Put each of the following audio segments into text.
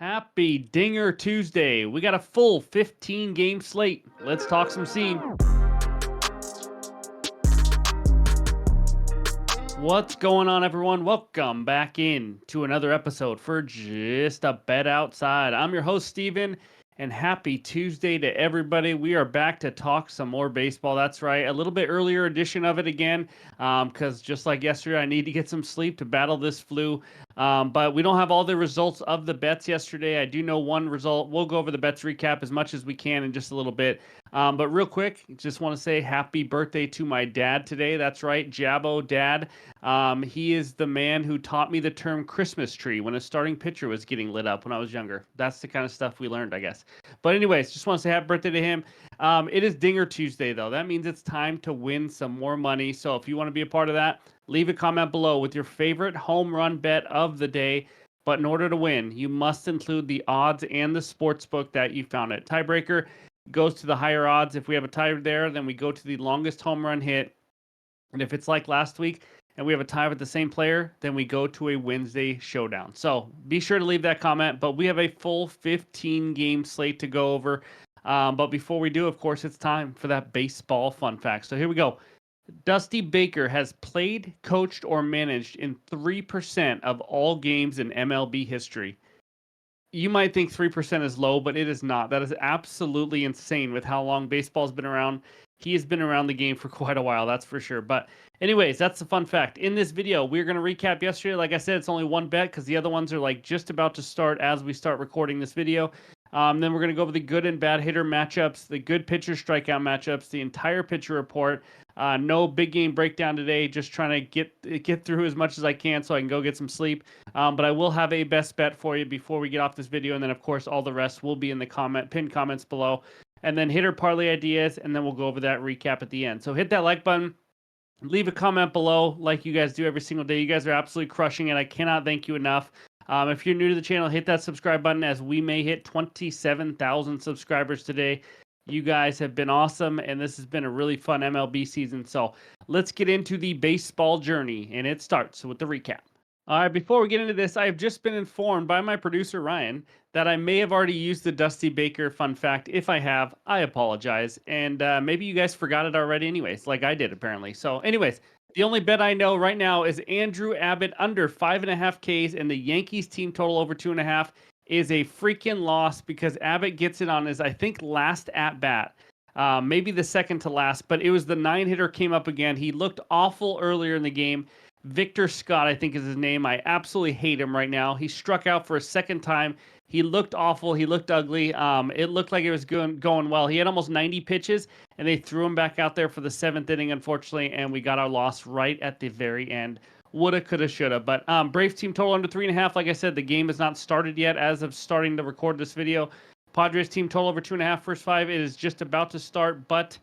Happy Dinger Tuesday. We got a full 15 game slate. Let's talk some scene. What's going on, everyone? Welcome back in to another episode for Just a Bet Outside. I'm your host, Steven, and happy Tuesday to everybody. We are back to talk some more baseball. That's right, a little bit earlier edition of it again, because just like yesterday, I need to get some sleep to battle this flu. But we don't have all the results of the bets yesterday. I do know one result. We'll go over the bets recap as much as we can in just a little bit. But real quick, just want to say happy birthday to my dad today. That's right, Jabbo Dad. He is the man who taught me the term Christmas tree when a starting pitcher was getting lit up when I was younger. That's the kind of stuff we learned, I guess. But anyways, just want to say happy birthday to him. It is Dinger Tuesday, though. That means it's time to win some more money. So if you want to be a part of that, leave a comment below with your favorite home run bet of the day. But in order to win, you must include the odds and the sports book that you found it. Tiebreaker goes to the higher odds. If we have a tie there, then we go to the longest home run hit. And if it's like last week and we have a tie with the same player, then we go to a Wednesday showdown. So be sure to leave that comment. But we have a full 15 game slate to go over. But before we do, of course, it's time for that baseball fun fact. So here we go. Dusty Baker has played, coached, or managed in 3% of all games in MLB history. You might think 3% is low, but it is not. That is absolutely insane with how long baseball's been around. He has been around the game for quite a while, that's for sure. But anyways, that's the fun fact. In this video, we're going to recap yesterday. Like I said, it's only one bet because the other ones are like just about to start as we start recording this video. Then we're going to go over the good and bad hitter matchups, the good pitcher strikeout matchups, the entire pitcher report. No big game breakdown today. Just trying to get through as much as I can so I can go get some sleep. But I will have a best bet for you before we get off this video, and then of course all the rest will be in the pinned comments below. And then hitter parlay ideas, and then we'll go over that recap at the end. So hit that like button. Leave a comment below like you guys do every single day. You guys are absolutely crushing it. I cannot thank you enough. If you're new to the channel, hit that subscribe button as we may hit 27,000 subscribers today. You guys have been awesome, and this has been a really fun MLB season. So let's get into the baseball journey, and it starts with the recap. All right, before we get into this, I have just been informed by my producer, Ryan, that I may have already used the Dusty Baker fun fact. If I have, I apologize. And maybe you guys forgot it already anyways, like I did apparently. So anyways, the only bet I know right now is Andrew Abbott under 5.5 Ks and the Yankees team total over 2.5 is a freaking loss because Abbott gets it on his, I think, last at bat. Maybe the second to last, but it was the 9-hitter came up again. He looked awful earlier in the game. Victor Scott, I think is his name. I absolutely hate him right now. He struck out for a second time. He looked awful. He looked ugly. It looked like it was going well. He had almost 90 pitches, and they threw him back out there for the 7th inning, unfortunately, and we got our loss right at the very end. Woulda, coulda, shoulda. But Braves team total under 3.5. Like I said, the game has not started yet as of starting to record this video. Padres team total over 2.5 first 5. It is just about to start, but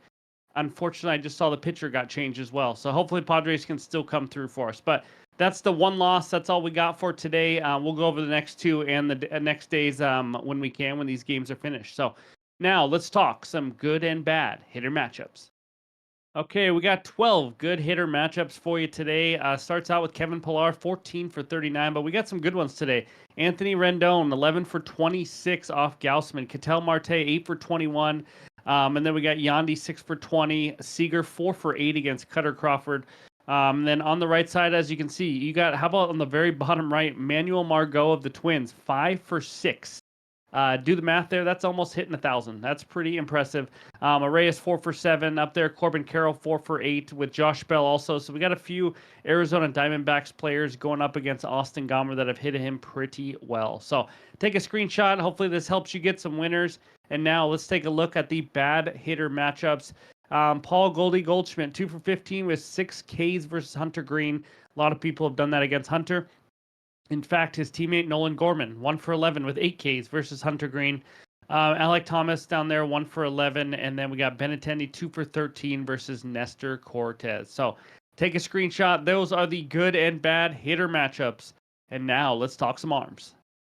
unfortunately, I just saw the pitcher got changed as well. So hopefully Padres can still come through for us. But that's the one loss. That's all we got for today. We'll go over the next two and the next days when we can, when these games are finished. So now let's talk some good and bad hitter matchups. Okay, we got 12 good hitter matchups for you today. Starts out with Kevin Pillar, 14 for 39, but we got some good ones today. Anthony Rendon, 11 for 26 off Gaussman. Ketel Marte, 8 for 21. And then we got Yandy 6 for 20, Seager 4 for 8 against Cutter Crawford. Then on the right side, as you can see, you got, how about on the very bottom right, Manuel Margot of the Twins, 5 for 6. Do the math there. That's almost hitting 1,000. That's pretty impressive. Arraez 4 for 7 up there. Corbin Carroll 4 for 8 with Josh Bell also. So we got a few Arizona Diamondbacks players going up against Austin Gomber that have hit him pretty well. So take a screenshot. Hopefully this helps you get some winners. And now let's take a look at the bad hitter matchups. Paul Goldschmidt 2 for 15 with 6 Ks versus Hunter Green. A lot of people have done that against Hunter. In fact, his teammate Nolan Gorman, 1 for 11 with 8 Ks versus Hunter Green. Alec Thomas down there, 1 for 11. And then we got Benintendi, 2 for 13 versus Nestor Cortez. So take a screenshot. Those are the good and bad hitter matchups. And now let's talk some arms.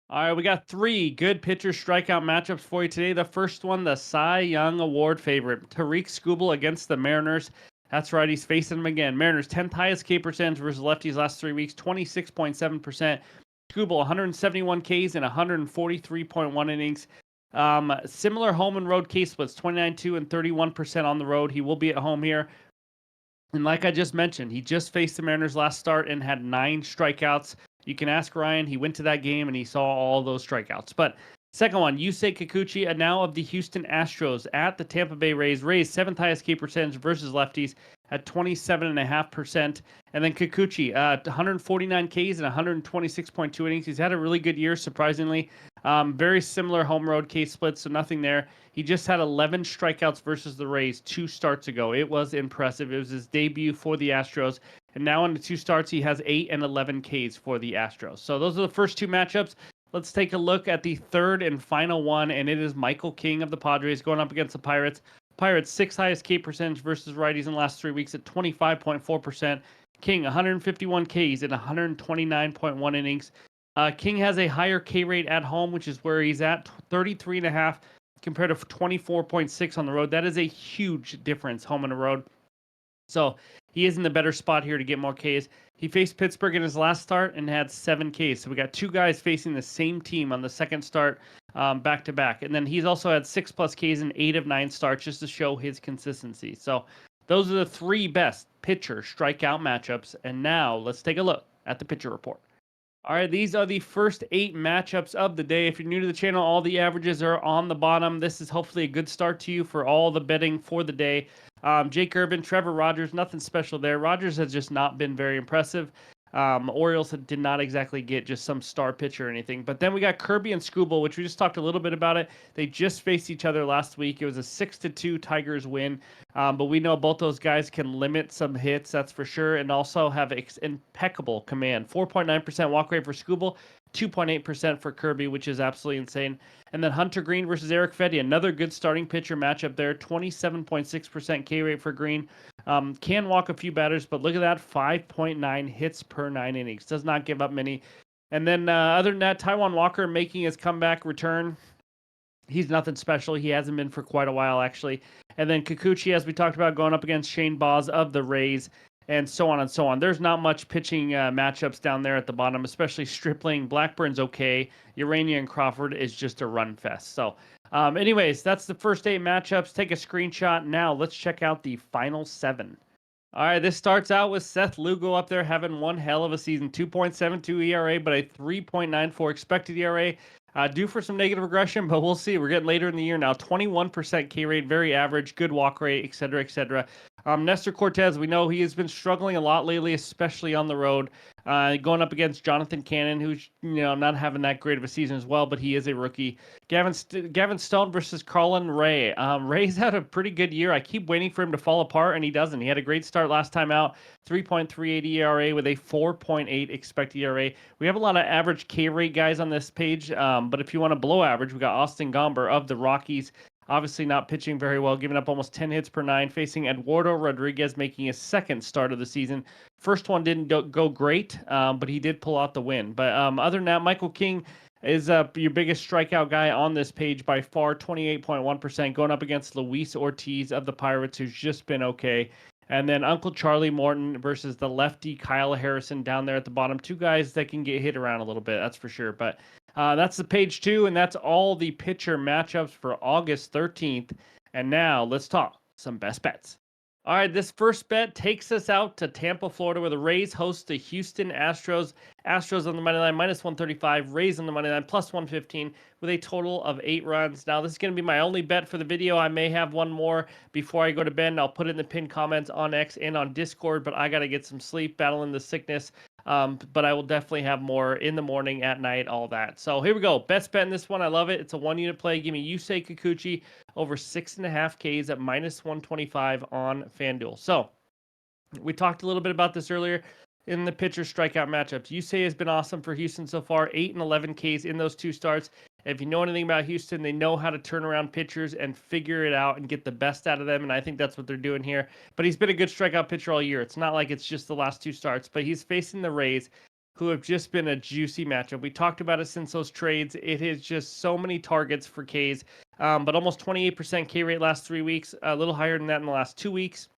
All right, we got 3 good pitcher strikeout matchups for you today. The first one, the Cy Young Award favorite, Tariq Skubal against the Mariners. That's right, he's facing them again. Mariners 10th highest K percentage versus lefties last 3 weeks, 26.7%. Skubal, 171 Ks and 143.1 innings. Similar home and road K splits, 29-2 and 31% on the road. He will be at home here. And like I just mentioned, he just faced the Mariners last start and had 9 strikeouts. You can ask Ryan. He went to that game and he saw all those strikeouts. But second one, Yusei Kikuchi, now of the Houston Astros at the Tampa Bay Rays. Rays 7th highest K percentage versus lefties at 27.5%. And then Kikuchi, 149 Ks and 126.2 innings. He's had a really good year, surprisingly. Very similar home road K splits, so nothing there. He just had 11 strikeouts versus the Rays 2 starts ago. It was impressive. It was his debut for the Astros. And now in the 2 starts, he has 8 and 11 Ks for the Astros. So those are the first 2 matchups. Let's take a look at the third and final one, and it is Michael King of the Padres going up against the Pirates. Pirates 6th highest K percentage versus righties in the last 3 weeks at 25.4%. King 151 Ks and 129.1 innings. King has a higher K rate at home, which is where he's at 33.5 compared to 24.6 on the road. That is a huge difference home and the road. So he is in the better spot here to get more Ks. He faced Pittsburgh in his last start and had 7 Ks. So we got 2 guys facing the same team on the second start back to back. And then he's also had 6+ Ks in 8 of 9 starts just to show his consistency. So those are the 3 best pitcher strikeout matchups. And now let's take a look at the pitcher report. All right, these are the first 8 matchups of the day. If you're new to the channel, all the averages are on the bottom. This is hopefully a good start to you for all the betting for the day. Jake Urban, Trevor Rogers, nothing special there. Rogers has just not been very impressive. Orioles did not exactly get just some star pitcher or anything. But then we got Kirby and Skubal, which we just talked a little bit about it. They just faced each other last week. It was a 6-2 Tigers win. But we know both those guys can limit some hits, that's for sure, and also have impeccable command. 4.9% walk rate for Skubal, 2.8% for Kirby, which is absolutely insane. And then Hunter Green versus Eric Fedde, another good starting pitcher matchup there. 27.6% K rate for Green. Can walk a few batters, but look at that, 5.9 hits per 9 innings. Does not give up many. And then other than that, Taijuan Walker making his comeback return. He's nothing special. He hasn't been for quite a while, actually. And then Kikuchi, as we talked about, going up against Shane Baz of the Rays, and so on and so on. There's not much pitching matchups down there at the bottom, especially Stripling. Blackburn's okay. Urania and Crawford is just a run fest. So anyways, that's the first 8 matchups. Take a screenshot. Now let's check out the final 7. All right, this starts out with Seth Lugo up there having one hell of a season. 2.72 ERA, but a 3.94 expected ERA. Due for some negative regression, but we'll see. We're getting later in the year now. 21% K rate, very average, good walk rate, etc., etc. Nestor Cortez, we know he has been struggling a lot lately, especially on the road. Going up against Jonathan Cannon, who's not having that great of a season as well, but he is a rookie. Gavin Stone versus Colin Ray. Ray's had a pretty good year. I keep waiting for him to fall apart, and he doesn't. He had a great start last time out. 3.38 ERA with a 4.8 expected ERA. We have a lot of average K rate guys on this page, but if you want to below average, we got Austin Gomber of the Rockies. Obviously not pitching very well, giving up almost 10 hits per 9, facing Eduardo Rodriguez, making his second start of the season. First one didn't go great, but he did pull out the win. But other than that, Michael King is your biggest strikeout guy on this page by far, 28.1%, going up against Luis Ortiz of the Pirates, who's just been okay. And then Uncle Charlie Morton versus the lefty Kyle Harrison down there at the bottom. 2 guys that can get hit around a little bit, that's for sure. But that's the page 2, and that's all the pitcher matchups for August 13th. And now let's talk some best bets. All right, this first bet takes us out to Tampa, Florida, where the Rays host the Houston Astros. Astros on the money line, -135. Rays on the money line, +115, with a total of 8 runs. Now, this is going to be my only bet for the video. I may have one more before I go to bed, and I'll put it in the pinned comments on X and on Discord, but I got to get some sleep, battling the sickness. But I will definitely have more in the morning, at night, all that. So here we go. Best bet in this one. I love it. It's a 1-unit play. Give me Yusei Kikuchi over 6.5 Ks at -125 on FanDuel. So we talked a little bit about this earlier in the pitcher strikeout matchups. Yusei has been awesome for Houston so far, 8 and 11 Ks in those 2 starts. If you know anything about Houston, they know how to turn around pitchers and figure it out and get the best out of them, and I think that's what they're doing here. But he's been a good strikeout pitcher all year. It's not like it's just the last 2 starts, but he's facing the Rays, who have just been a juicy matchup. We talked about it since those trades. It is just so many targets for Ks, but almost 28% K rate last 3 weeks, a little higher than that in the last 2 weeks.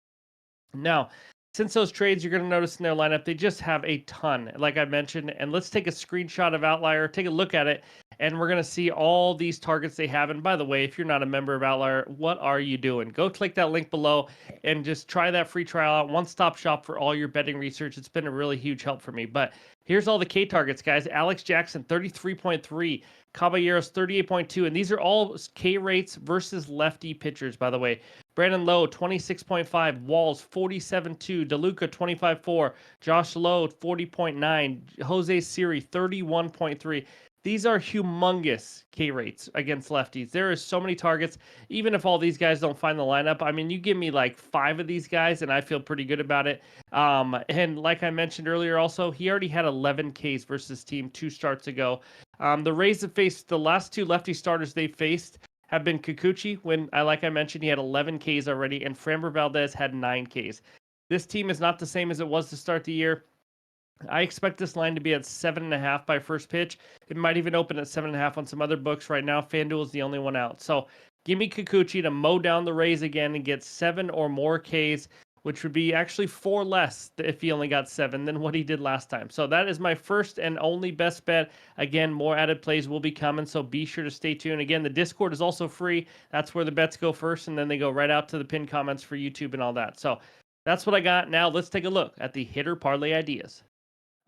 Now, since those trades, you're going to notice in their lineup, they just have a ton, like I mentioned. And let's take a screenshot of Outlier, take a look at it, and we're going to see all these targets they have. And by the way, if you're not a member of Outlier, what are you doing? Go click that link below and just try that free trial out. One-stop shop for all your betting research. It's been a really huge help for me. But here's all the K targets, guys. Alex Jackson, 33.3. Caballeros, 38.2. And these are all K rates versus lefty pitchers, by the way. Brandon Lowe, 26.5. Walls, 47.2. DeLuca, 25.4. Josh Lowe, 40.9. Jose Siri, 31.3. These are humongous K rates against lefties. There are so many targets. Even if all these guys don't find the lineup, I mean, you give me like 5 of these guys, and I feel pretty good about it. And like I mentioned earlier, also, he already had 11 Ks versus team 2 starts ago. The Rays have faced the last 2 lefty starters they faced have been Kikuchi, when, like I mentioned, he had 11 Ks already, and Framber Valdez had 9 Ks. This team is not the same as it was to start the year. I expect this line to be at 7.5 by first pitch. It might even open at 7.5 on some other books right now. FanDuel is the only one out. So give me Kikuchi to mow down the Rays again and get 7 or more Ks, which would be actually 4 less if he only got 7 than what he did last time. So that is my first and only best bet. Again, more added plays will be coming, so be sure to stay tuned. Again, the Discord is also free. That's where the bets go first, and then they go right out to the pinned comments for YouTube and all that. So that's what I got. Now let's take a look at the hitter parlay ideas.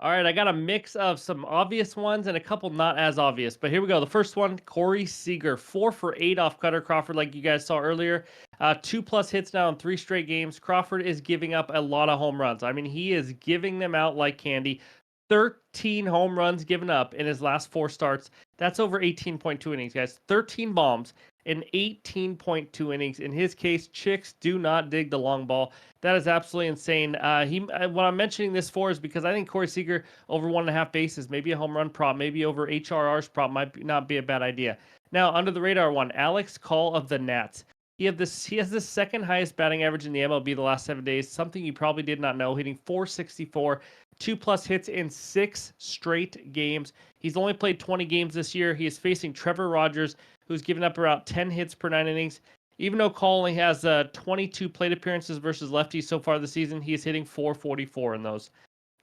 All right, I got a mix of some obvious ones and a couple not as obvious. But here we go. The first one, Corey Seager, 4 for 8 off Cutter Crawford, like you guys saw earlier. 2+ hits now in 3 straight games. Crawford is giving up a lot of home runs. I mean, he is giving them out like candy. 13 home runs given up in his last 4 starts. That's over 18.2 innings, guys. 13 bombs in 18.2 innings. In his case, chicks do not dig the long ball. That is absolutely insane. What I'm mentioning this for is because I think Corey Seager over 1.5 bases, maybe a home run prop, maybe over HRR's prop not be a bad idea. Now, under the radar one, Alex Call of the Nats. He has the second highest batting average in the MLB the last 7 days, something you probably did not know, hitting 464, 2+ hits in 6 straight games. He's only played 20 games this year. He is facing Trevor Rogers, who's given up around 10 hits per 9 innings. Even though Cole only has 22 plate appearances versus lefties so far this season, he is hitting 444 in those.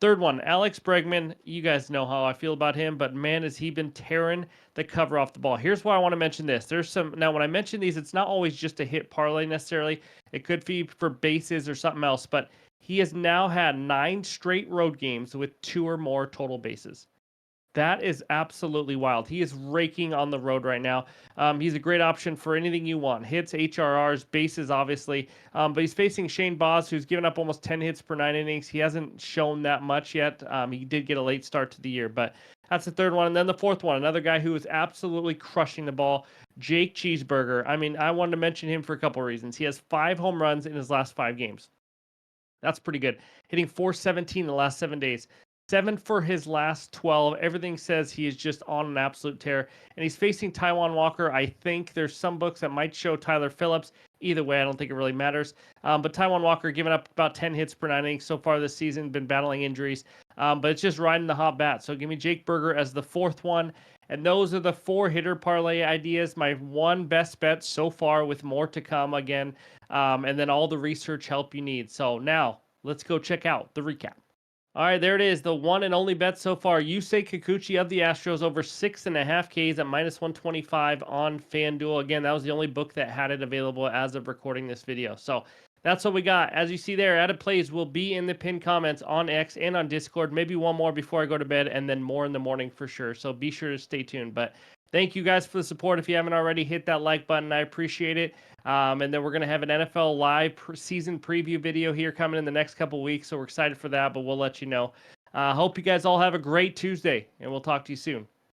Third one, Alex Bregman. You guys know how I feel about him, but man, has he been tearing the cover off the ball. Here's why I want to mention this. Now, when I mention these, it's not always just a hit parlay necessarily. It could be for bases or something else, but he has now had 9 straight road games with 2 or more total bases. That is absolutely wild. He is raking on the road right now. He's a great option for anything you want. Hits, HRRs, bases, obviously. But he's facing Shane Baz, who's given up almost 10 hits per 9 innings. He hasn't shown that much yet. He did get a late start to the year, but that's the third one. And then the fourth one, another guy who is absolutely crushing the ball, Jake Cheeseburger. I mean, I wanted to mention him for a couple of reasons. He has 5 home runs in his last 5 games. That's pretty good. Hitting 417 in the last 7 days. 7 for his last 12. Everything says he is just on an absolute tear. And he's facing Taijuan Walker. I think there's some books that might show Tyler Phillips. Either way, I don't think it really matters. But Taijuan Walker giving up about 10 hits per 9 innings so far this season, been battling injuries. But it's just riding the hot bat. So give me Jake Berger as the fourth one. And those are the 4 hitter parlay ideas. My one best bet so far, with more to come again. And then all the research help you need. So now let's go check out the recap. All right, there it is. The one and only bet so far. Yusei Kikuchi of the Astros over 6.5 Ks at -125 on FanDuel. Again, that was the only book that had it available as of recording this video. So that's what we got. As you see there, added plays will be in the pinned comments on X and on Discord. Maybe one more before I go to bed, and then more in the morning for sure. So be sure to stay tuned. But thank you guys for the support. If you haven't already, hit that like button. I appreciate it. And then we're going to have an NFL live season preview video here coming in the next couple weeks. So we're excited for that, but we'll let you know. Hope you guys all have a great Tuesday, and we'll talk to you soon.